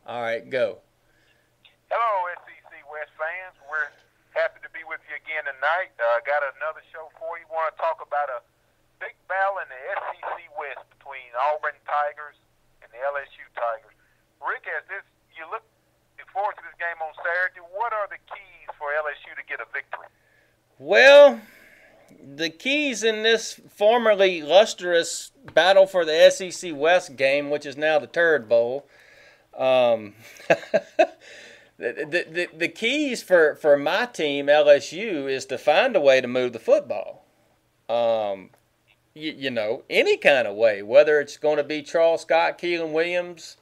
All right, go. Hello, SEC West fans. We're happy to be with you again tonight. Got another show for you. Want to talk about a big battle in the SEC West between Auburn Tigers and the LSU Tigers. Rick, as this you look forward to this game on Saturday, what are the keys for LSU to get a victory? Well, the keys in this formerly lustrous battle for the SEC West game, which is now the Turd Bowl, um, the keys for my team, LSU, is to find a way to move the football. Um, any kind of way, whether it's going to be Charles Scott, Keelan Williams,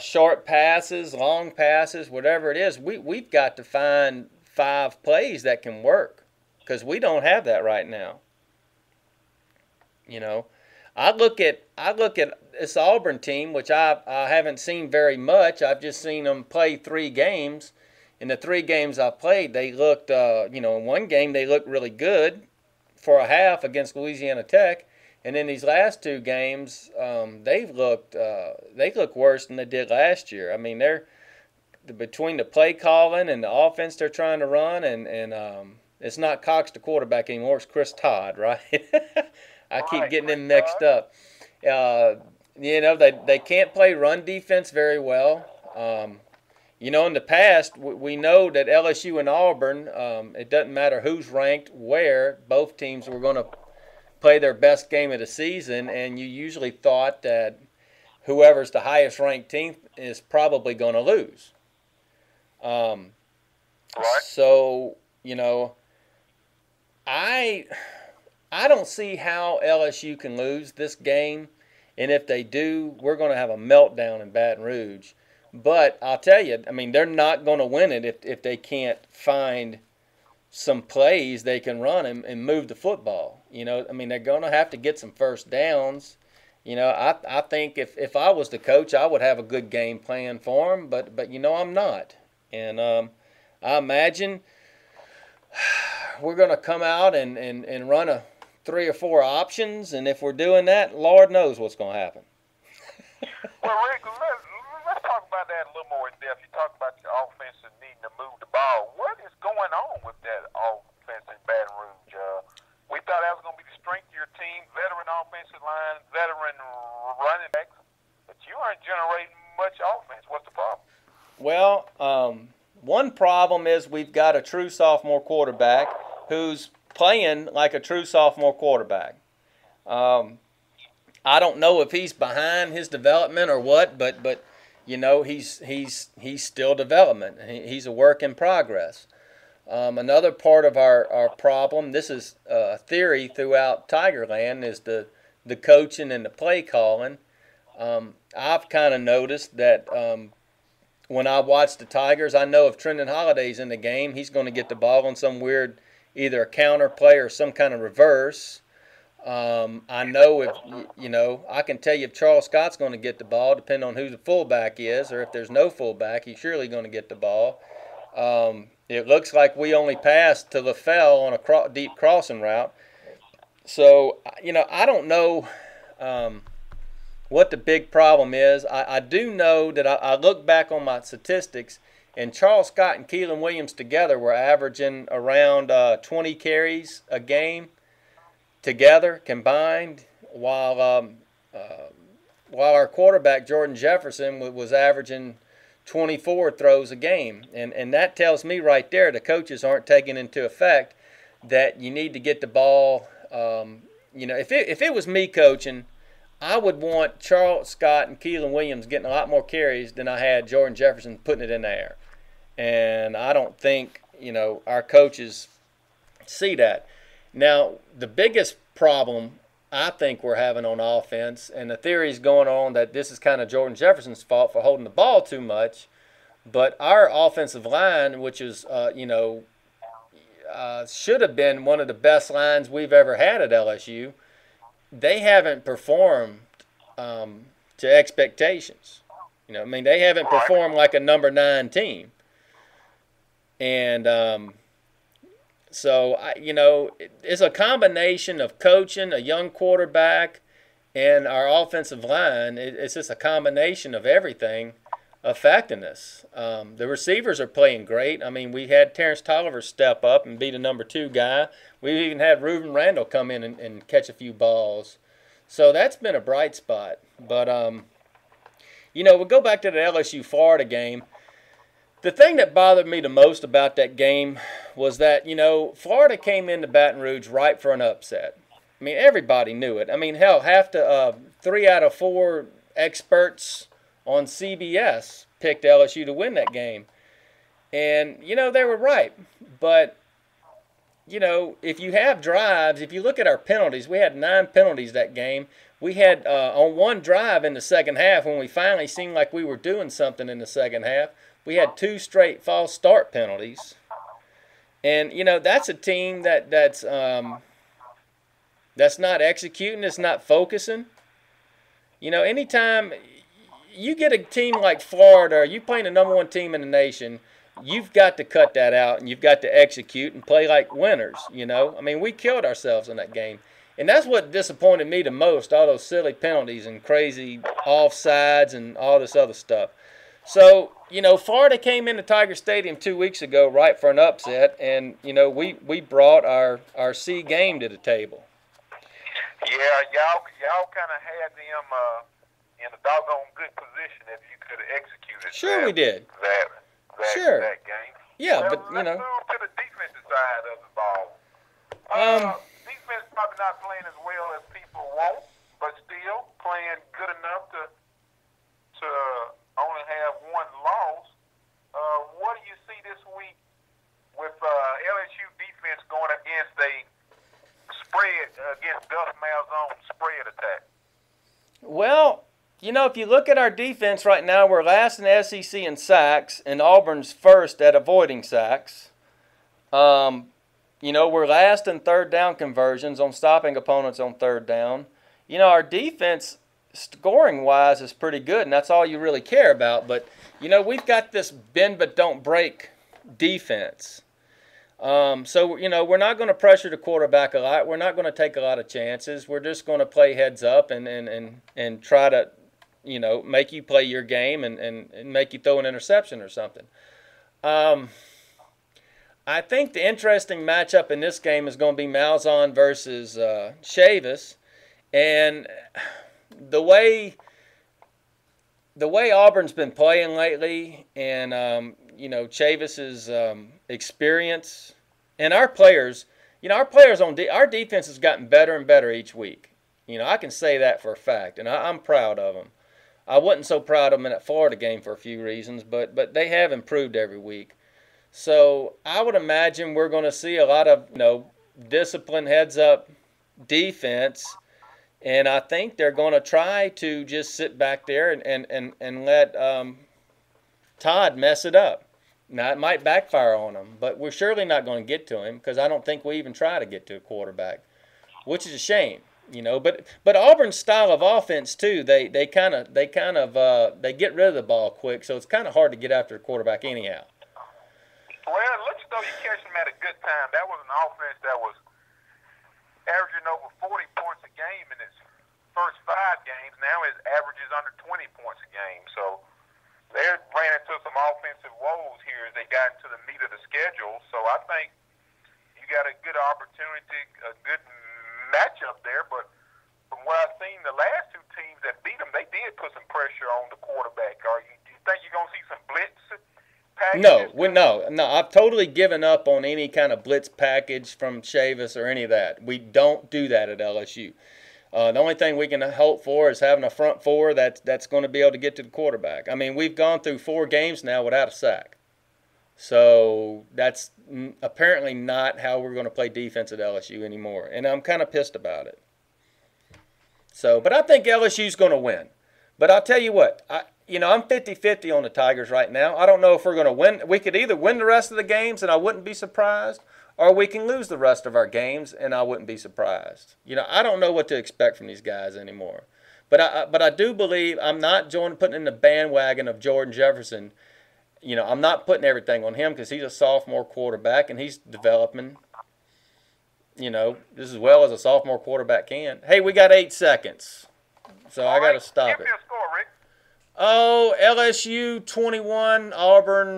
short passes, long passes, whatever it is, we've got to find five plays that can work because we don't have that right now. You know, I look at this Auburn team, which I haven't seen very much. I've just seen them play 3 games. In the 3 games I played, they looked, in one game they looked really good for a half against Louisiana Tech, and in these last 2 games, they look worse than they did last year. I mean, they're between the play calling and the offense they're trying to run, and it's not Cox the quarterback anymore. It's Chris Todd, right? I keep Right, getting Chris them mixed Todd. up. Uh, they can't play run defense very well. In the past, we know that LSU and Auburn, it doesn't matter who's ranked where, both teams were going to play their best game of the season, and you usually thought that whoever's the highest ranked team is probably going to lose. Um, Right. so, I I don't see how LSU can lose this game, and if they do, we're going to have a meltdown in Baton Rouge. But I'll tell you, I mean, they're not going to win it if they can't find some plays they can run and move the football. I mean, they're going to have to get some first downs. I think if I was the coach, I would have a good game plan for them, but I'm not. And I imagine we're going to come out and run a 3 or 4 options, and if we're doing that, Lord knows what's going to happen. Well, Rick, let's talk about that a little more in depth. You talk about your offense and needing to move the ball. What is going on with that offense in Baton Rouge? We thought that was going to be the strength of your team, veteran offensive line, veteran running backs, but you aren't generating much offense. What's the problem? Well, one problem is we've got a true sophomore quarterback who's playing like a true sophomore quarterback. Um, I don't know if he's behind his development or what, but he's still development. He's a work in progress. Another part of our problem, this is a theory throughout Tigerland, is the coaching and the play calling. I've kind of noticed that when I watch the Tigers, I know if Trendon Holiday's in the game, he's going to get the ball on some weird, either a counter play or some kind of reverse. I know if I can tell you if Charles Scott's going to get the ball, depending on who the fullback is, or if there's no fullback, he's surely going to get the ball. It looks like we only passed to LaFell on a deep crossing route. So I don't know what the big problem is. I do know that I look back on my statistics, and Charles Scott and Keelan Williams together were averaging around 20 carries a game together combined, while our quarterback Jordan Jefferson was averaging 24 throws a game, and that tells me right there the coaches aren't taking into effect that you need to get the ball. If it was me coaching, I would want Charles Scott and Keelan Williams getting a lot more carries than I had Jordan Jefferson putting it in the air, and I don't think our coaches see that. Now, the biggest problem I think we're having on offense, and the theory is going on that this is kind of Jordan Jefferson's fault for holding the ball too much, but our offensive line, which is, should have been one of the best lines we've ever had at LSU, they haven't performed to expectations. I mean, they haven't Right. performed like a number 9 team. And so, it's a combination of coaching, a young quarterback, and our offensive line. It's just a combination of everything. affecting us. The receivers are playing great. I mean, we had Terrence Tolliver step up and be the number 2 guy. We even had Reuben Randall come in and catch a few balls. So that's been a bright spot. But, we'll go back to the LSU-Florida game. The thing that bothered me the most about that game was that, Florida came into Baton Rouge ripe for an upset. I mean, everybody knew it. I mean, hell, 3 out of 4 experts on CBS picked LSU to win that game. And, they were right. But, if you have drives, if you look at our penalties, we had 9 penalties that game. We had, on one drive in the second half, when we finally seemed like we were doing something in the second half, we had 2 straight false start penalties. And, that's a team that's not executing, it's not focusing. Anytime you get a team like Florida, or you playing the number 1 team in the nation, you've got to cut that out and you've got to execute and play like winners, I mean, we killed ourselves in that game. And that's what disappointed me the most, all those silly penalties and crazy offsides and all this other stuff. So, Florida came into Tiger Stadium 2 weeks ago right for an upset, and, we brought our C game to the table. Yeah, y'all kind of had them in a doggone good position if you could have executed. Sure, we did. That game. Yeah, well, but let's move to the defensive side of the ball. Defense probably not playing as well as people want, but still playing good enough to only have 1 loss. What do you see this week with LSU defense going against Gus Malzahn's spread attack? Well, if you look at our defense right now, we're last in the SEC in sacks, and Auburn's first at avoiding sacks. We're last in third down conversions on stopping opponents on third down. Our defense, scoring-wise, is pretty good, and that's all you really care about. But, we've got this bend but don't break defense. So, we're not going to pressure the quarterback a lot. We're not going to take a lot of chances. We're just going to play heads up and try to, make you play your game and make you throw an interception or something. I think the interesting matchup in this game is going to be Malzahn versus Chavis. And the way Auburn's been playing lately and, Chavis's experience and our players, our defense has gotten better and better each week. I can say that for a fact, and I'm proud of them. I wasn't so proud of them in that Florida game for a few reasons, but they have improved every week. So I would imagine we're going to see a lot of, disciplined heads-up defense, and I think they're going to try to just sit back there and let Todd mess it up. Now, it might backfire on him, but we're surely not going to get to him because I don't think we even try to get to a quarterback, which is a shame. But Auburn's style of offense too, they get rid of the ball quick, so it's kind of hard to get after a quarterback anyhow. Well, it looks as though you catch them at a good time. That was an offense that was averaging over 40 points a game in its first 5 games. Now it averages under 20 points a game. So they ran into some offensive woes here as they got into the meat of the schedule. So I think you got a good opportunity, a good matchup there. But from what I've seen, the last 2 teams that beat them, they did put some pressure on the quarterback. Do you think you're going to see some blitz? No. I've totally given up on any kind of blitz package from Chavis or any of that. We don't do that at LSU. The only thing we can hope for is having a front 4 that's going to be able to get to the quarterback. I mean, we've gone through 4 games now without a sack. So that's apparently not how we're going to play defense at LSU anymore. And I'm kind of pissed about it. But I think LSU's going to win. But I'll tell you what, I'm 50-50 on the Tigers right now. I don't know if we're going to win. We could either win the rest of the games and I wouldn't be surprised, or we can lose the rest of our games and I wouldn't be surprised. I don't know what to expect from these guys anymore. But I do believe I'm not putting in the bandwagon of Jordan Jefferson. I'm not putting everything on him because he's a sophomore quarterback and he's developing, just as well as a sophomore quarterback can. Hey, we got 8 seconds. So I got to stop it. Give me a score, Rick. Oh, LSU 21, Auburn